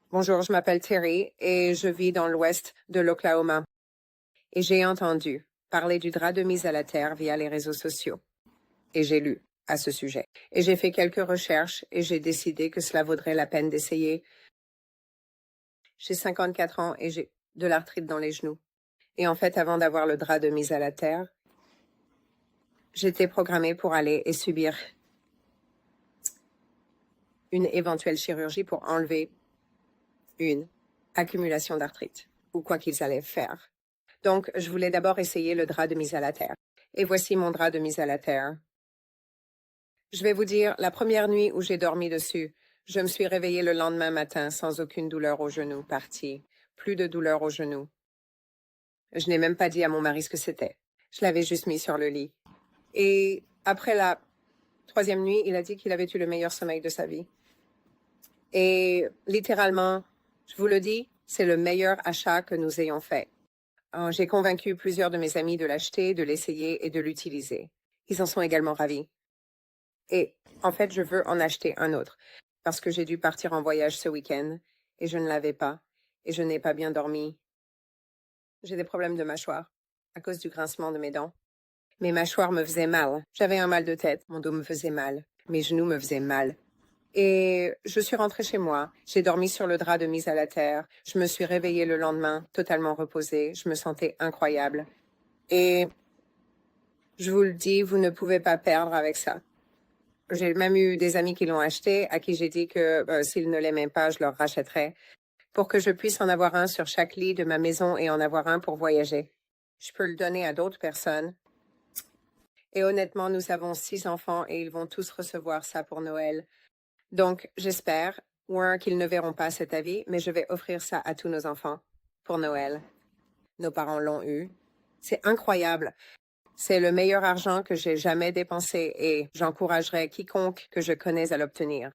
Bonjour, je m'appelle Terry et je vis dans l'ouest de l'Oklahoma. Et j'ai entendu parler du drap de mise à la terre via les réseaux sociaux. Et j'ai lu à ce sujet. Et j'ai fait quelques recherches et j'ai décidé que cela vaudrait la peine d'essayer. J'ai 54 ans et j'ai de l'arthrite dans les genoux. Et en fait, avant d'avoir le drap de mise à la terre, j'étais programmée pour aller et subir une éventuelle chirurgie pour enlever une accumulation d'arthrite, ou quoi qu'ils allaient faire. Donc, je voulais d'abord essayer le drap de mise à la terre. Et voici mon drap de mise à la terre. Je vais vous dire, la première nuit où j'ai dormi dessus, je me suis réveillée le lendemain matin sans aucune douleur au genou, partie. Plus de douleur au genou. Je n'ai même pas dit à mon mari ce que c'était. Je l'avais juste mis sur le lit. Et après la troisième nuit, il a dit qu'il avait eu le meilleur sommeil de sa vie. Et littéralement, je vous le dis, c'est le meilleur achat que nous ayons fait. J'ai convaincu plusieurs de mes amis de l'acheter, de l'essayer et de l'utiliser. Ils en sont également ravis. Et en fait, je veux en acheter un autre parce que j'ai dû partir en voyage ce week-end et je ne l'avais pas et je n'ai pas bien dormi. J'ai des problèmes de mâchoire à cause du grincement de mes dents. Mes mâchoires me faisaient mal. J'avais un mal de tête, mon dos me faisait mal, mes genoux me faisaient mal. Et je suis rentrée chez moi, j'ai dormi sur le drap de mise à la terre, je me suis réveillée le lendemain, totalement reposée, je me sentais incroyable. Et je vous le dis, vous ne pouvez pas perdre avec ça. J'ai même eu des amis qui l'ont acheté, à qui j'ai dit que s'ils ne l'aimaient pas, je leur rachèterais, pour que je puisse en avoir un sur chaque lit de ma maison et en avoir un pour voyager. Je peux le donner à d'autres personnes. Et honnêtement, nous avons 6 enfants et ils vont tous recevoir ça pour Noël. Donc, j'espère, qu'ils ne verront pas cet avis, mais je vais offrir ça à tous nos enfants pour Noël. Nos parents l'ont eu. C'est incroyable. C'est le meilleur argent que j'ai jamais dépensé et j'encouragerais quiconque que je connais à l'obtenir.